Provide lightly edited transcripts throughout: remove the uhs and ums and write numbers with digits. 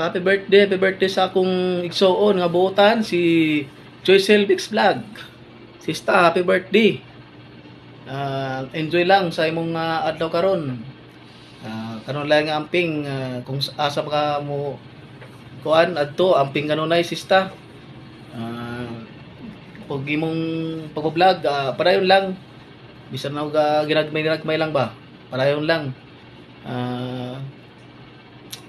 happy birthday sa akong igsoon nga buotan si Joycel Mix Vlog. Sista, happy birthday. Enjoy lang sa imong adlaw karon. Karon lang nga amping kung asa ka mo kuan adto amping kanunay sista. Pag imong pag-vlog padayon lang. Bisan na ginagmay lang ba? Padayon lang.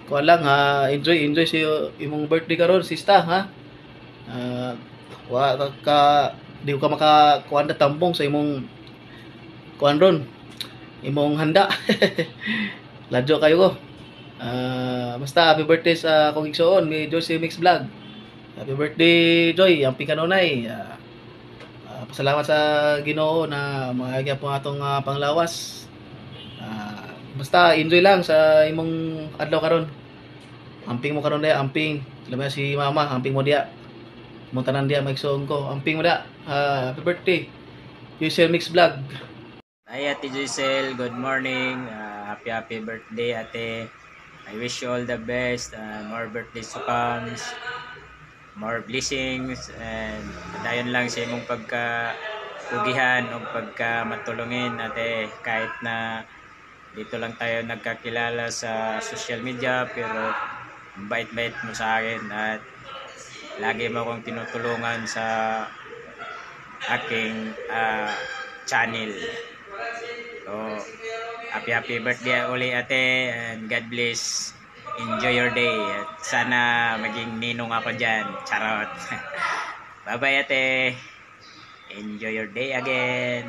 Kuan lang enjoy si imong birthday karon sista ha. Wa ka di ka makakuan na tambong sa imong kuan ron. Imong handa. Ladyo kayo ko. Basta happy birthday sa akong igsoon ni Joyce Mix Vlog. Happy birthday Joy, amping kanunay. Pasalamat sa Ginoo na maagya po atong panglawas. Basta enjoy lang sa imong adlaw karon. Amping mo karon dia, amping. Labi si mama, amping mo dia. Mo tanan dia maigsoon ko. Amping mo dia. Happy birthday. Joyce Mix Vlog. Hi Ate Joycel, good morning. Happy birthday Ate. I wish you all the best. More birthdays to come. More blessings. And dayon lang sa imong pagkapugihan o pagkamatulungin Ate. Kahit na dito lang tayo nagkakilala sa social media, pero bait-bait mo sa akin at lagi mo akong tinutulungan sa aking channel. So, happy birthday uli Ate, and God bless. Enjoy your day at sana maging ninong ako dyan. Charot. Bye bye Ate. Enjoy your day again.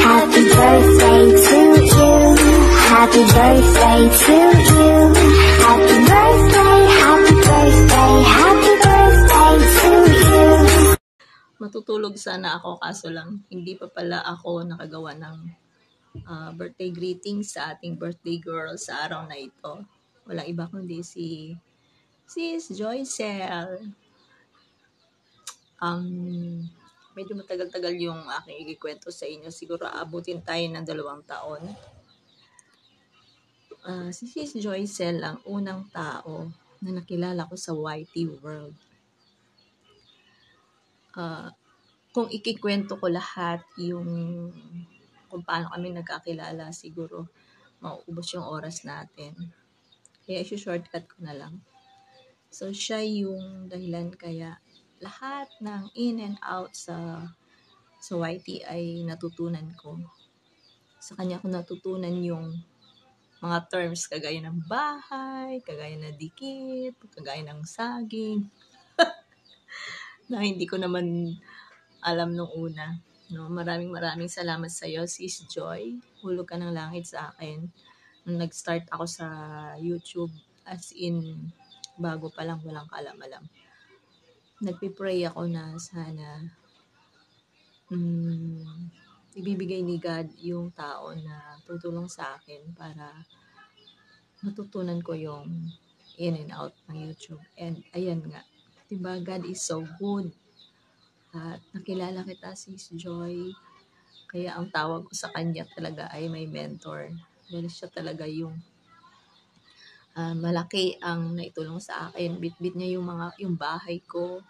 Happy birthday to you. Happy birthday to you. Happy birthday, happy birthday, happy birthday to you. Matutulog sana ako kaso lang hindi pa pala ako nakagawa ng birthday greeting sa ating birthday girl sa araw na ito. Walang iba kundi si Sis Joycel. Medyo matagal-tagal yung aking ikikwento sa inyo. Siguro abutin tayo ng 2 taon. Si Sis Joycel ang unang tao na nakilala ko sa YT world. Kung ikikwento ko lahat yung kung paano kami nagkakilala, siguro mauubos yung oras natin. Kaya i-shortcut ko na lang. So, siya yung dahilan kaya lahat ng in and out sa YT ay natutunan ko. Sa kanya ko natutunan yung mga terms kagaya ng bahay, kagaya ng dikit, kagaya ng saging. Na hindi ko naman alam nung una. No, maraming salamat sa iyo, Sis Joy. Hulog ka ng langit sa akin. Nung nag-start ako sa YouTube, as in, bago pa lang, walang kaalam-alam. Nagpipray ako na sana ibibigay ni God yung tao na tutulong sa akin para matutunan ko yung in and out ng YouTube. And ayan nga, diba, God is so good. At nakilala kita, Sis Joy. Kaya ang tawag ko sa kanya talaga ay may mentor. Dahil siya talaga yung malaki ang naitulong sa akin. Bit-bit niya yung bahay ko,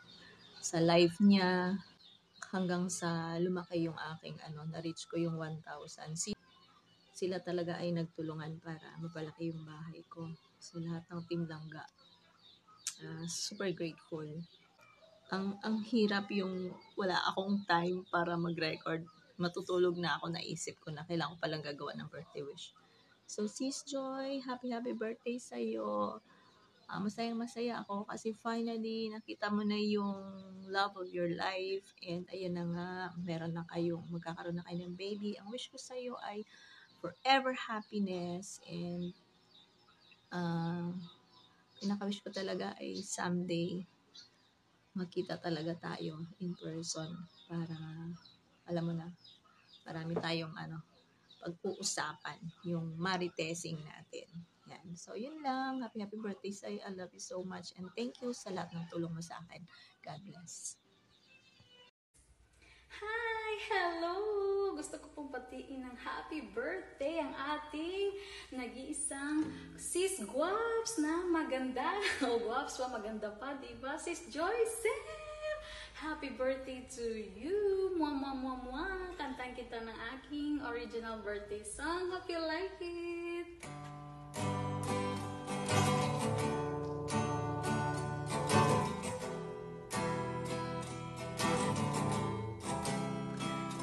sa life niya, hanggang sa lumaki yung aking na-reach ko yung 1,000. Sila talaga ay nagtulungan para mapalaki yung bahay ko. So lahat ng Team Langga, super grateful. Ang hirap yung wala akong time para mag-record. Matutulog na ako, naisip ko na kailangan ko palang gagawa ng birthday wish. So, Sis Joy, happy birthday sa'yo. Masayang-masaya ako kasi finally nakita mo na yung love of your life, and ayan na nga, magkakaroon na kayo ng baby. Ang wish ko sa'yo ay forever happiness, and pinaka-wish ko talaga ay someday magkita talaga tayo in person para, alam mo na, marami tayong pag-uusapan, yung maritesing natin. Yan. So, yun lang. Happy birthday sa'yo. I love you so much. And thank you sa lahat ng tulong mo sa akin. God bless. Hi! Hello! Gusto ko pong batiin ng happy birthday ang ating nag-iisang sis Guaps na maganda. O Guaps pa, maganda pa, diba? Sis Joycel! Happy birthday to you! Mwah, mwah, mwah, mwah! Kantan kita ng aking original birthday song. Hope you like it!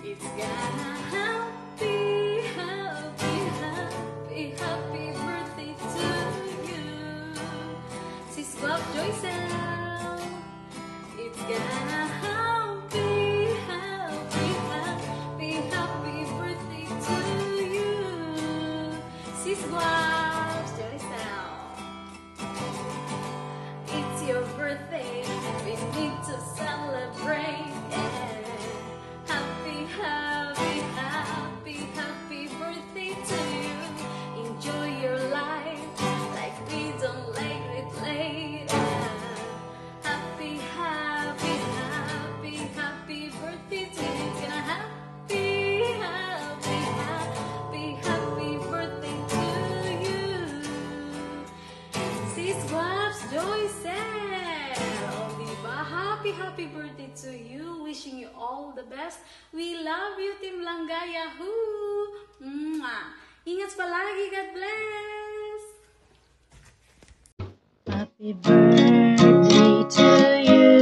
It's gonna happy, happy, happy, happy birthday to you, Sis Guap Joycel. It's gonna happy, happy, happy, happy birthday to you, Sis Guap Joycel. It's your birthday, we need to celebrate. Happy, happy, happy, happy birthday to you. Enjoy your life like we don't like it later. Happy, happy, happy, happy birthday to you. Gonna happy, happy, happy, happy birthday to you. Sis Guaps Joycel. Oh, diba? Happy, happy birthday to you. Wishing you all the best. We love you, Team Langga Yahoo! Mwah! Ingat palagi. God bless! Happy birthday to you.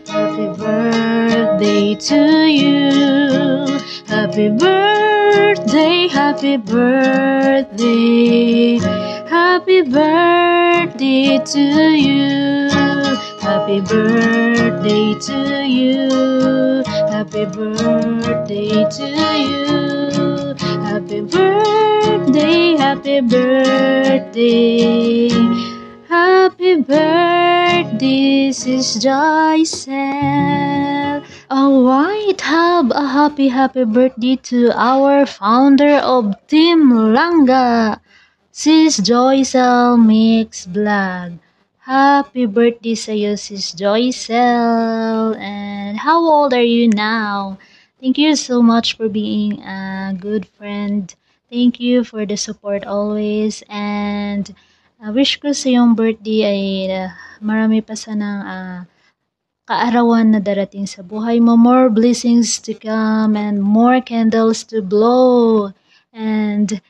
Happy birthday to you. Happy birthday, happy birthday. Happy birthday to you. Happy birthday to you. Happy birthday to you. Happy birthday, happy birthday. Happy birthday, Sis Joycel. Alright, have a happy birthday to our founder of Team Langga, Sis Joycel Mix Vlog. Happy birthday sa'yo, Sis Joycel. And how old are you now? Thank you so much for being a good friend. Thank you for the support always. And wish ko sa iyong birthday ay marami pa sanang kaarawan na darating sa buhay mo. More blessings to come and more candles to blow. And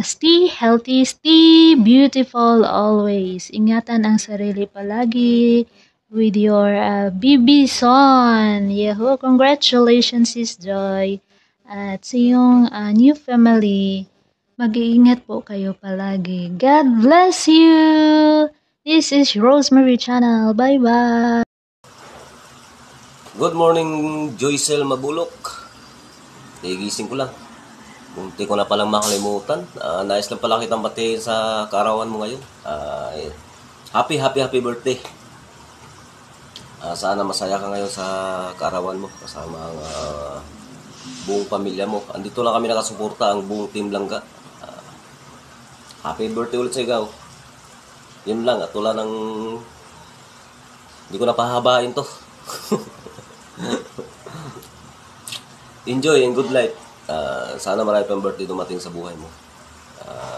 stay healthy, stay beautiful always. Ingatan ang sarili palagi with your baby son. Yahoo! Congratulations, Sis Joy. At sa iyong new family, mag-iingat po kayo palagi. God bless you! This is Rosemary Channel. Bye-bye! Good morning, Joycel Mabulok. Nagising ko lang. Munti ko na palang makalimutan. Nais lang pala kitang batiin sa kaarawan mo ngayon. Happy birthday. Sana masaya ka ngayon sa kaarawan mo kasama ang buong pamilya mo. Andito lang kami nakasuporta, ang buong Team Langga. Happy birthday ulit sa ikaw. Yun lang, at wala ng... Hindi ko na pahabain to. Enjoy and good life. Sana marami pang birthday dumating sa buhay mo.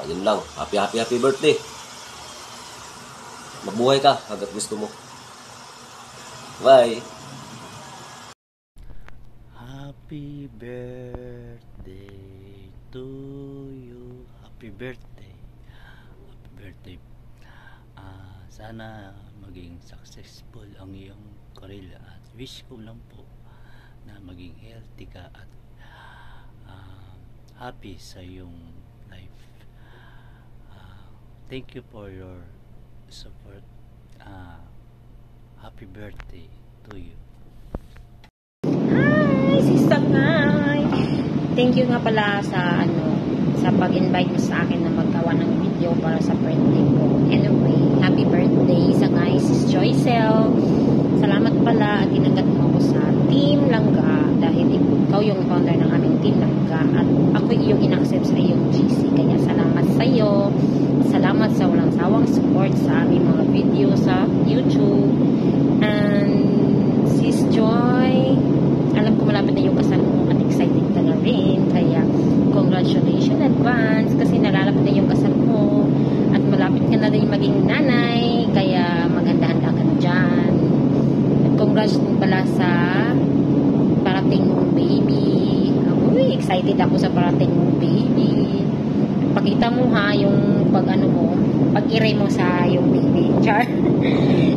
Yun lang. Happy birthday. Mabuhay ka hanggat gusto mo. Bye. Happy birthday to you. Happy birthday. Happy birthday. Sana maging successful ang iyong career at wish ko lang po na maging healthy ka at happy sa iyong life. Thank you for your support. Happy birthday to you. Hi, Sister Ngay! Thank you nga pala sa pag-invite mo sa akin na maggawa ng video para sa birthday ko. Anyway, happy birthday sa Ngay, Sis Joycel. Salamat pala at tinanggap mo ako sa Team Langga dahil ikaw yung founder ng aming Team Langga at ako yung in-accept sa iyong GC. Kaya salamat sa iyo. Salamat sa walang sawang support sa aming mga video sa YouTube. And Sis Joy, alam ko malapit na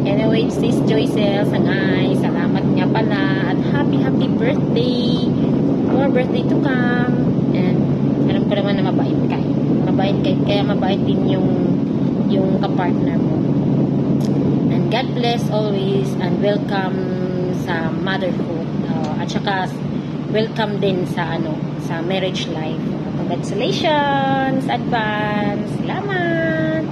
Anyway, sis Joycel, sangay, salamat nga pala at happy birthday. More birthday to come. And alam ko naman na mabait kayo. Kaya mabait din yung kapartner mo. And God bless always and welcome sa motherhood. At saka welcome din sa marriage life. Congratulations advance. Salamat.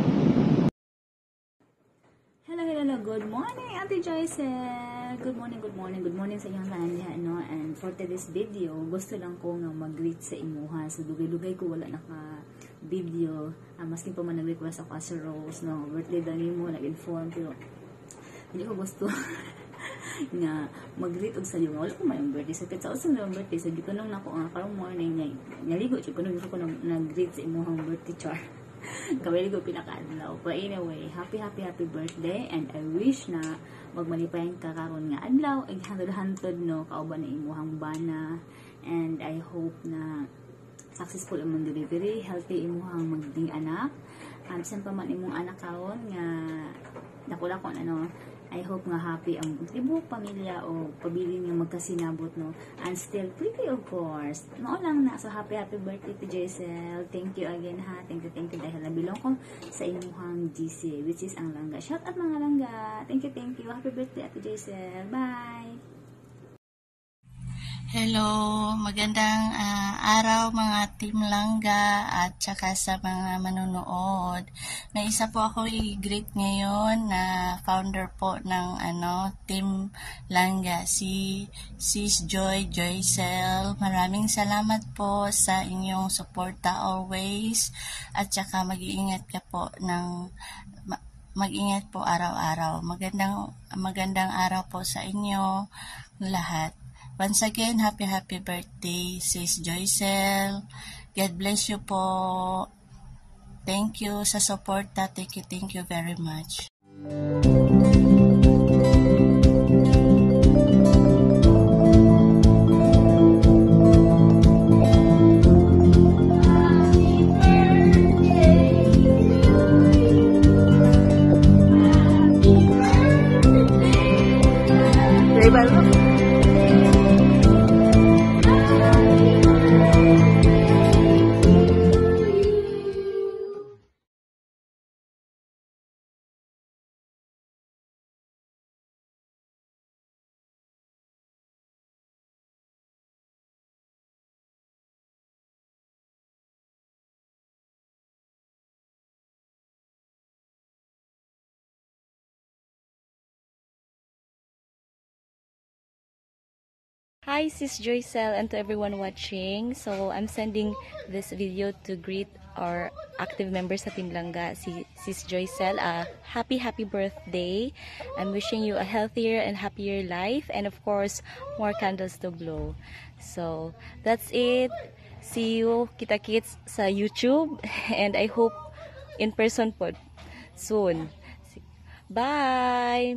Hello, good morning, Ate Joycel. Good morning sa inyong lahat, no? And for today's video, gusto lang ko nga mag-greet sa imuha. So, dugay-dugay ko wala naka-video. Maski pa man nag-request ako as a Rose, no? Birthday daw mo, nag-inform, pero hindi ko gusto nga mag-greet og sa iyo. Wala ko may birthday. So, sa usang na birthday, so, di ko nang nako karong morning, naligo, ko nang nag-greet sa imuhang birthday char. Kawali ko pinaka-adlaw. But anyway, happy birthday, and I wish na magmalipayan ka karon nga adlaw, ay hantod no, kauban na imuhang bana, and I hope na successful imong delivery, healthy imuhang magding anak. Saan pa man imong anak karon nga nakula ko I hope nga happy ang tibuok pamilya o pabilin nga magkasinabot, no? And still pretty, of course. Mao lang na. So, happy birthday to Joycel. Thank you again, ha. Thank you dahil nabilong ko sa inyong GC, which is ang langga. Shout out mga langga. Thank you. Happy birthday, Ate Joycel. Bye! Hello, magandang araw mga Team Langga at saka sa mga manonood. May isa po ako i-greet ngayon na founder po ng Team Langga, si Sis Joycel. Maraming salamat po sa inyong suporta always at saka mag-iingat po araw-araw. Magandang araw po sa inyo lahat. Once again, happy birthday, Sis Joycel. God bless you po. Thank you sa suporta. Thank you very much. Hi, Sis Joycel, and to everyone watching. So, I'm sending this video to greet our active members sa Team Langga, Sis Joycel. Happy birthday. I'm wishing you a healthier and happier life, and of course, more candles to blow. So, that's it. See you, kita-kits sa YouTube, and I hope in person po soon. Bye!